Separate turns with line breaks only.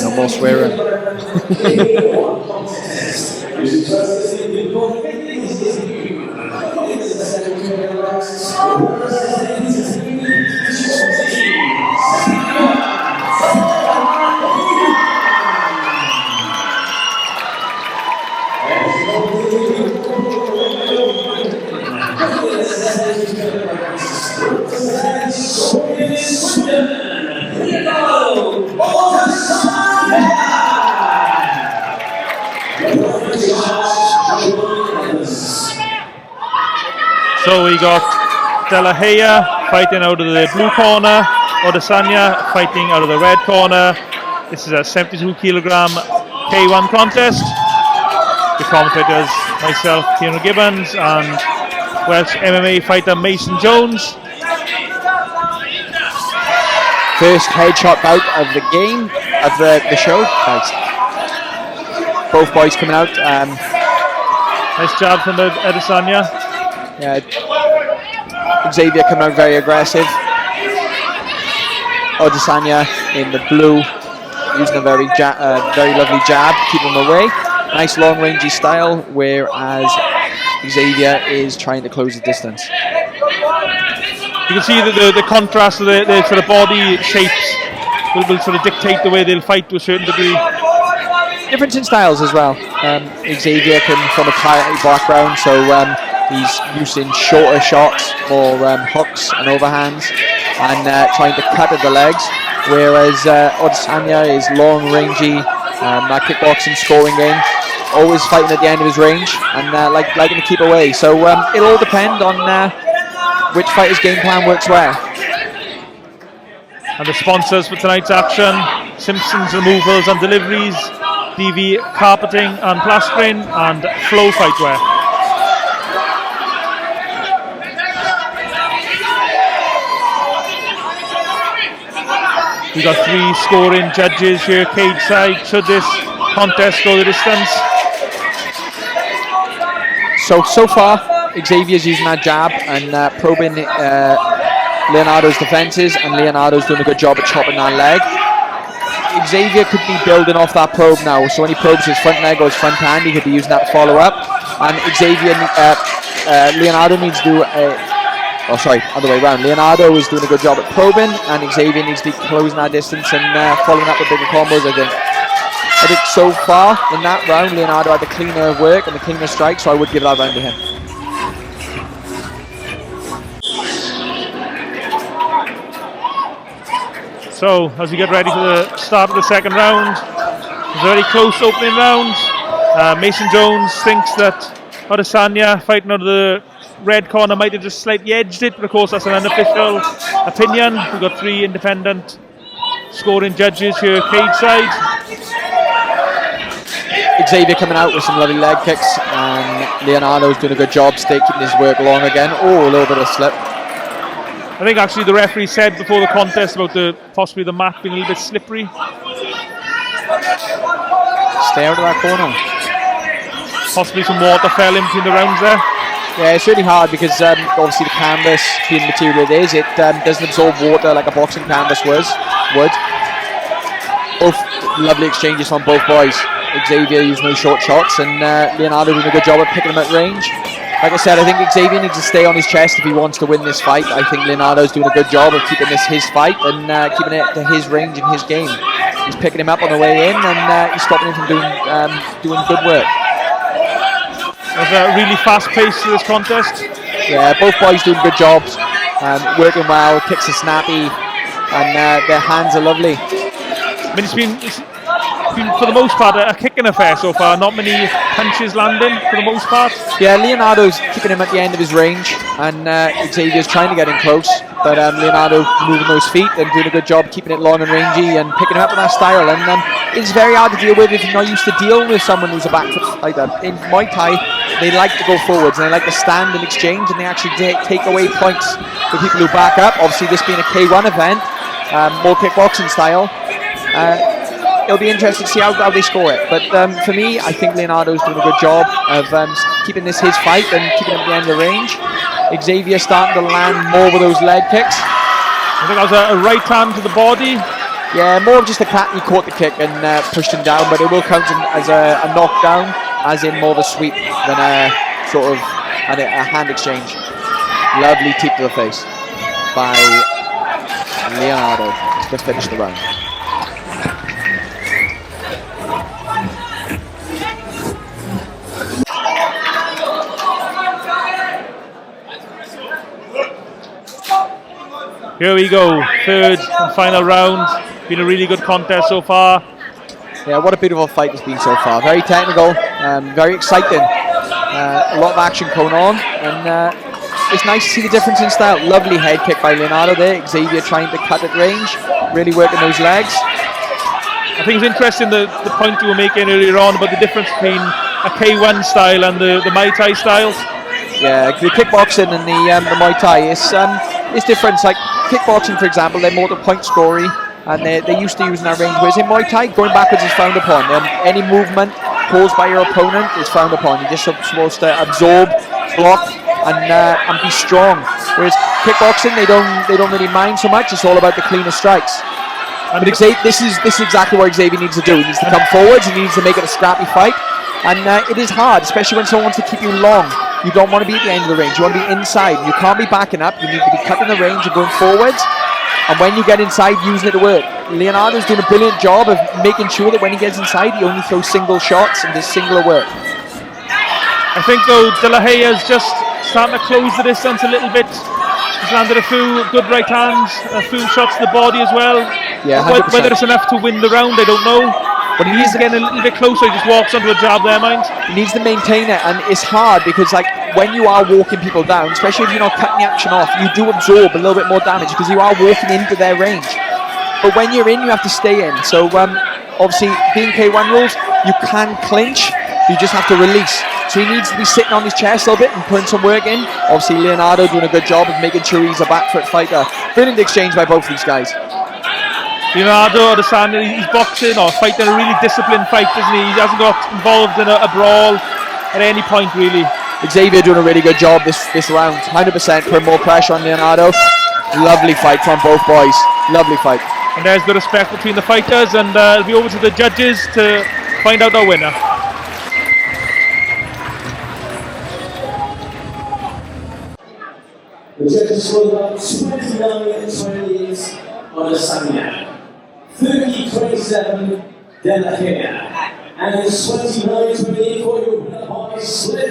No more swearing.
So we got HEYA fighting out of the blue corner, ODUSANYA fighting out of the red corner. This is a 72 kilogram K1 contest. The commentators, myself, Kieran Gibbons, and Welsh MMA fighter Mason Jones.
First headshot bout of the game, of the show. Nice. Both boys coming out.
Nice jab from ODUSANYA.
Yeah, Xavier coming out very aggressive. ODUSANYA in the blue, using a very lovely jab, keeping him away. Nice long rangey style, whereas Xavier is trying to close the distance.
You can see that the contrast of the sort of body shapes will sort of dictate the way they'll fight to a certain degree.
Difference in styles as well. Xavier comes from a karate background, so he's using shorter shots for hooks and overhands and trying to cut at the legs, whereas ODUSANYA is long, rangy, that kickboxing scoring game, always fighting at the end of his range and liking to keep away. So it'll all depend on which fighter's game plan works well.
And the sponsors for tonight's action: Simpsons Removals and Deliveries, DV Carpeting and Plastering, and Flow Fightwear. We got 3 scoring judges here cage side. Should this contest go the distance?
So far, Xavier's using that jab and probing Leonardo's defences, and Leonardo's doing a good job at chopping that leg. Xavier could be building off that probe now, so when he probes his front leg or his front hand, he could be using that to follow up. And Leonardo needs to do other way around. Leonardo is doing a good job at probing, and Xavier needs to be closing that distance and following up with bigger combos, I think so far in that round, Leonardo had the cleaner work and the cleaner strike, so I would give that round to him.
So, as we get ready for the start of the second round, it's a very close opening round. Mason Jones thinks that ODUSANYA fighting out of the red corner might have just slightly edged it, but of course that's an unofficial opinion. We've got 3 independent scoring judges here cage side.
Xavier coming out with some lovely leg kicks, and Leonardo's doing a good job keeping his work long again. Oh, a little bit of slip.
I think actually the referee said before the contest about possibly the mat being a little bit slippery.
Stay out of that corner.
Possibly some water fell in between the rounds there.
Yeah, it's really hard because obviously the canvas, being the material it is, it doesn't absorb water like a boxing canvas would. Both lovely exchanges from both boys. Xavier using those short shots, and Leonardo doing a good job at picking them at range. Like I said, I think Xavier needs to stay on his chest if he wants to win this fight. I think Leonardo's doing a good job of keeping this his fight and keeping it to his range and his game. He's picking him up on the way in, and he's stopping him from doing good work.
There's a really fast pace to this contest.
Yeah, both boys doing good jobs, working well, kicks are snappy, and their hands are lovely.
I mean, it's been for the most part a kicking affair so far, not many punches landing for the most part.
Yeah, Leonardo's keeping him at the end of his range, and Xavier's trying to get in close, but Leonardo moving those feet and doing a good job keeping it long and rangy and picking him up in that style, and it's very hard to deal with if you're not used to dealing with someone who's a back foot like that. In Muay Thai, they like to go forwards and they like to stand and exchange, and they actually take away points for people who back up. Obviously this being a K1 event, more kickboxing style, it'll be interesting to see how they score it. But for me, I think Leonardo's doing a good job of keeping this his fight and keeping him at the end of the range. Xavier starting to land more with those leg kicks.
I think that was a right hand to the body.
Yeah, more of just a cat. He caught the kick and pushed him down, but it will count as a knockdown, as in more of a sweep than a sort of a hand exchange. Lovely tip to the face by Leonardo to finish the round.
Here we go, third and final round. Been a really good contest so far.
Yeah, what a beautiful fight it's been so far. Very technical, very exciting. A lot of action going on, and it's nice to see the difference in style. Lovely head kick by Leonardo there. Xavier trying to cut at range, really working those legs.
I think it's interesting the point you were making earlier on about the difference between a K1 style and the Muay Thai styles.
Yeah, the kickboxing and the Muay Thai is different. Like kickboxing, for example, they're more the point scoring, and they're used to using that range. Whereas in Muay Thai, going backwards is frowned upon. Any movement caused by your opponent is frowned upon. You're just supposed to absorb, block, and be strong. Whereas kickboxing, they don't really mind so much. It's all about the cleaner strikes. But this is exactly what Xavier needs to do. He needs to come forwards. He needs to make it a scrappy fight, and it is hard, especially when someone wants to keep you long. You don't want to be at the end of the range. You want to be inside. You can't be backing up. You need to be cutting the range and going forwards. And when you get inside, using it to work. Leonardo's doing a brilliant job of making sure that when he gets inside, he only throws single shots and does singular work.
I think though De La Heya's just starting to close the distance a little bit. He's landed a few good right hands, a few shots to the body as well.
Yeah, 100%.
Whether it's enough to win the round, I don't know. But he needs to get a little bit closer. He just walks onto a jab there, mind.
He needs to maintain it, and it's hard because, like, when you are walking people down, especially if you're not cutting the action off, you do absorb a little bit more damage because you are walking into their range. But when you're in, you have to stay in. So, obviously, being K1 rules, you can clinch, you just have to release. So he needs to be sitting on his chest a little bit and putting some work in. Obviously, Leonardo doing a good job of making sure he's a back foot fighter. Brilliant exchange by both these guys.
Leonardo, he's boxing or fighting a really disciplined fight, isn't he? He hasn't got involved in a brawl at any point, really.
Xavier doing a really good job this round. 100% putting more pressure on Leonardo. Lovely fight from both boys. Lovely fight.
And there's the respect between the fighters, and it'll be over to the judges to find out our winner.
The judges scored about 29-28 ODUSANYA, 30-27 De La Heya, and 29-28 for your winner by split